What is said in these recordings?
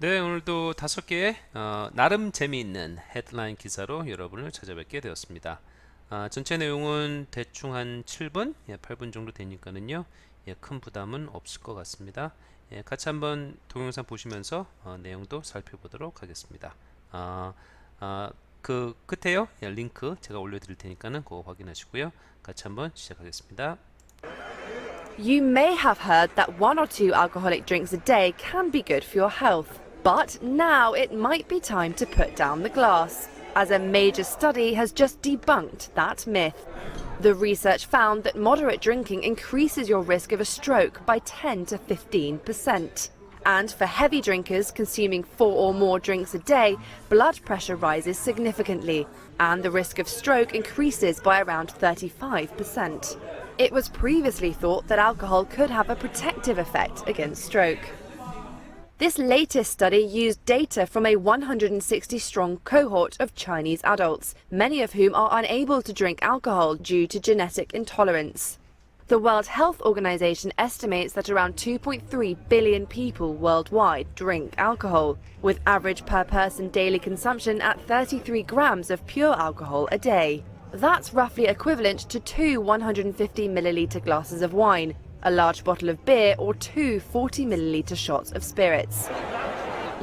네, 오늘도 5개의 나름 재미있는 헤드라인 기사로 여러분을 찾아뵙게 되었습니다. 전체 내용은 대충 한 7분, 8분 정도 되니까는요, 큰 부담은 없을 것 같습니다. 같이 한번 동영상 보시면서 내용도 살펴보도록 하겠습니다. 그 끝에요, 링크 제가 올려드릴 테니까는 그거 확인하시고요. 같이 한번 시작하겠습니다. You may have heard that 1 or 2 alcoholic drinks a day can be good for your health. But now it might be time to put down the glass, as a major study has just debunked that myth. The research found that moderate drinking increases your risk of a stroke by 10 to 15%. And for heavy drinkers consuming 4 or more drinks a day, blood pressure rises significantly, and the risk of stroke increases by around 35%. It was previously thought that alcohol could have a protective effect against stroke. This latest study used data from a 160-strong cohort of Chinese adults, many of whom are unable to drink alcohol due to genetic intolerance. The World Health Organization estimates that around 2.3 billion people worldwide drink alcohol, with average per-person daily consumption at 33 grams of pure alcohol a day. That's roughly equivalent to 2 150-milliliter glasses of wine, a large bottle of beer, or 2 40-milliliter shots of spirits.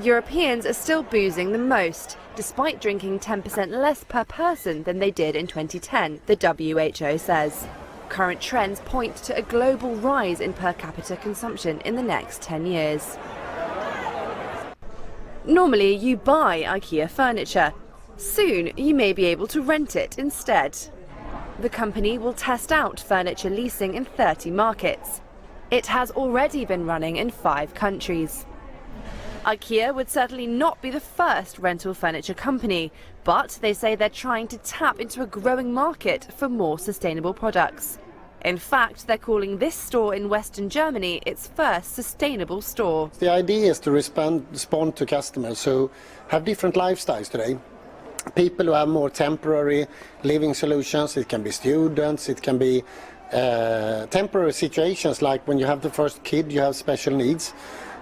Europeans are still boozing the most, despite drinking 10% less per person than they did in 2010, the WHO says. Current trends point to a global rise in per capita consumption in the next 10 years. Normally you buy IKEA furniture. Soon you may be able to rent it instead. The company will test out furniture leasing in 30 markets. It has already been running in 5 countries. IKEA would certainly not be the first rental furniture company, but they say they're trying to tap into a growing market for more sustainable products. In fact, they're calling this store in Western Germany its first sustainable store. The idea is to respond to customers who have different lifestyles today. People who have more temporary living solutions. It can be students, it can be temporary situations like when you have the first kid, you have special needs.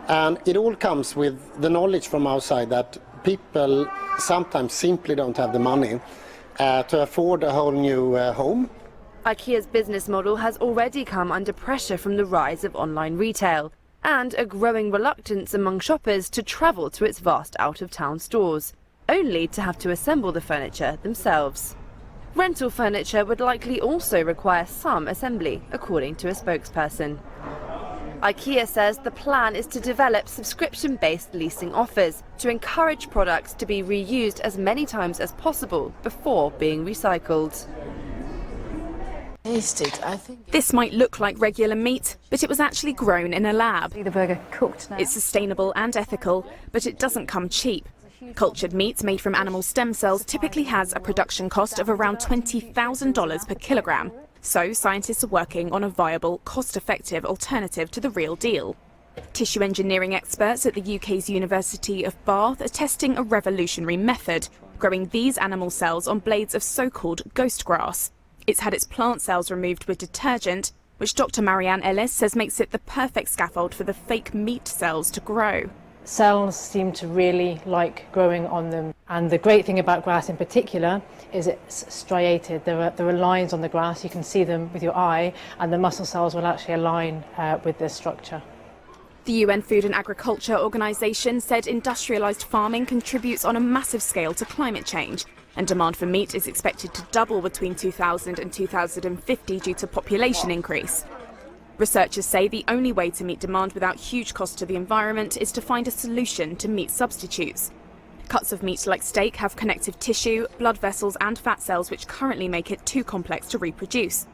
And it all comes with the knowledge from outside that people sometimes simply don't have the money to afford a whole new home. IKEA's business model has already come under pressure from the rise of online retail and a growing reluctance among shoppers to travel to its vast out-of-town stores, only to have to assemble the furniture themselves. Rental furniture would likely also require some assembly, according to a spokesperson. IKEA says the plan is to develop subscription-based leasing offers to encourage products to be reused as many times as possible before being recycled. This might look like regular meat, but it was actually grown in a lab. The burger cooked now. It's sustainable and ethical, but it doesn't come cheap. Cultured meat made from animal stem cells typically has a production cost of around $20,000 per kilogram. So scientists are working on a viable, cost-effective alternative to the real deal. Tissue engineering experts at the UK's University of Bath are testing a revolutionary method, growing these animal cells on blades of so-called ghost grass. It's had its plant cells removed with detergent, which Dr. Marianne Ellis says makes it the perfect scaffold for the fake meat cells to grow. Cells seem to really like growing on them. And the great thing about grass in particular is it's striated. There are lines on the grass, you can see them with your eye, and the muscle cells will actually align with this structure. The UN Food and Agriculture Organization said industrialized farming contributes on a massive scale to climate change, and demand for meat is expected to double between 2000 and 2050 due to population increase. Researchers say the only way to meet demand without huge cost to the environment is to find a solution to meat substitutes. Cuts of meat like steak have connective tissue, blood vessels and fat cells which currently make it too complex to reproduce.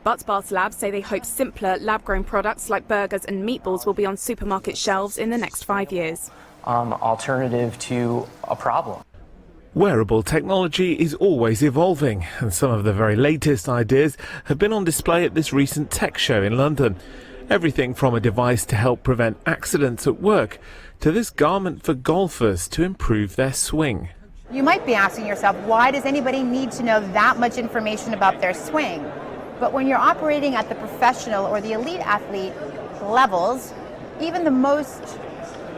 But Bath Labs say they hope simpler lab-grown products like burgers and meatballs will be on supermarket shelves in the next 5 years. Alternative to a problem. Wearable technology is always evolving, and some of the very latest ideas have been on display at this recent tech show in London. Everything from a device to help prevent accidents at work to this garment for golfers to improve their swing. You might be asking yourself, why does anybody need to know that much information about their swing? But when you're operating at the professional or the elite athlete levels, even the most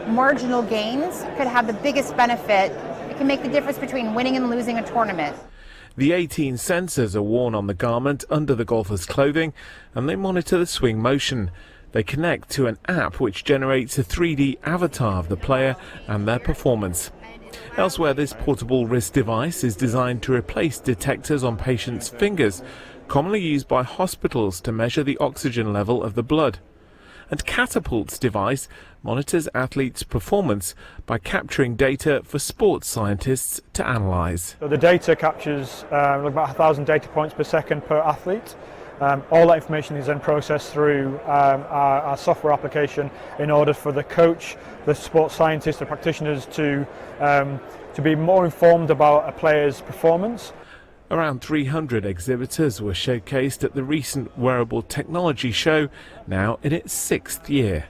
marginal gains could have the biggest benefit. It can make the difference between winning and losing a tournament. The 18 sensors are worn on the garment under the golfer's clothing, and they monitor the swing motion. They connect to an app which generates a 3D avatar of the player and their performance. Elsewhere, this portable wrist device is designed to replace detectors on patients' fingers, commonly used by hospitals to measure the oxygen level of the blood. And Catapult's device monitors athletes' performance by capturing data for sports scientists to analyse. So the data captures about 1,000 data points per second per athlete. All that information is then processed through our software application in order for the coach, the sports scientist, the practitioners to be more informed about a player's performance. Around 300 exhibitors were showcased at the recent Wearable technology show, now in its 6th year.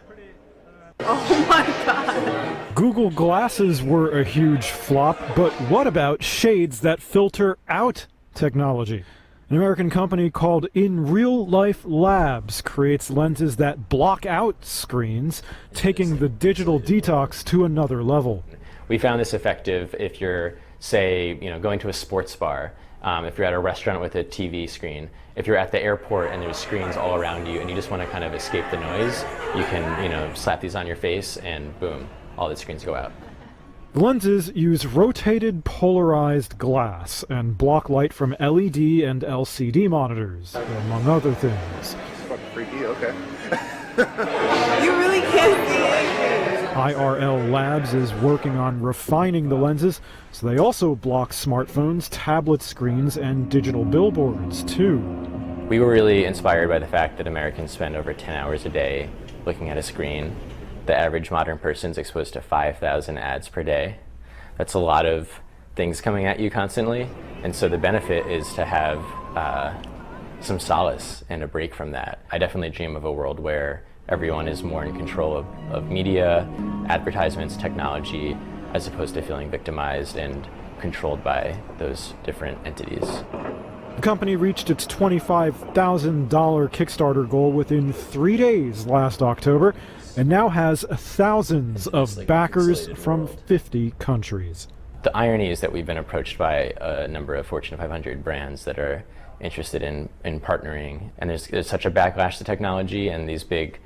Oh my god! Google Glasses were a huge flop, but what about shades that filter out technology? An American company called In Real Life Labs creates lenses that block out screens, taking the digital detox to another level. We found this effective if you're, say, going to a sports bar, if you're at a restaurant with a TV screen, if you're at the airport and there's screens all around you and you just want to kind of escape the noise, you can, slap these on your face and boom, all the screens go out. The lenses use rotated polarized glass and block light from LED and LCD monitors, among other things. It's fucking freaky, okay. You really can't see it. IRL Labs is working on refining the lenses, so they also block smartphones, tablet screens, and digital billboards, too. We were really inspired by the fact that Americans spend over 10 hours a day looking at a screen. The average modern person is exposed to 5,000 ads per day. That's a lot of things coming at you constantly, and so the benefit is to have some solace and a break from that. I definitely dream of a world where everyone is more in control of media, advertisements, technology, as opposed to feeling victimized and controlled by those different entities. The company reached its $25,000 Kickstarter goal within 3 days last October, and now has thousands of backers from 50 countries. The irony is that we've been approached by a number of Fortune 500 brands that are interested in partnering, and there's such a backlash to technology, and these big,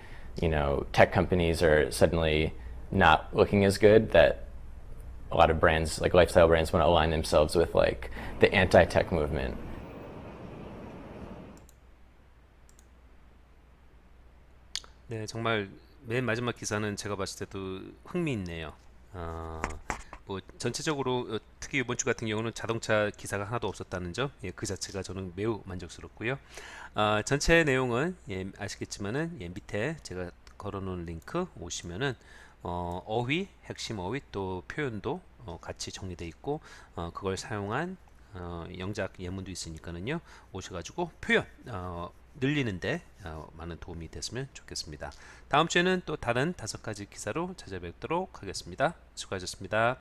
tech companies are suddenly not looking as good that a lot of brands, like lifestyle brands, want to align themselves with like the anti-tech movement. 네, 정말 맨 마지막 기사는 제가 봤을 때도 흥미있네요. 뭐 전체적으로 특히 이번 주 같은 경우는 자동차 기사가 하나도 없었다는 점, 그 자체가 저는 매우 만족스럽고요. 전체 내용은 아시겠지만은 밑에 제가 걸어놓은 링크 오시면은 어휘, 핵심 어휘 또 표현도 같이 정리되어 있고 그걸 사용한 영작 예문도 있으니까는요. 오셔가지고 표현 늘리는데 많은 도움이 됐으면 좋겠습니다. 다음 주에는 또 다른 5가지 기사로 찾아뵙도록 하겠습니다. 수고하셨습니다.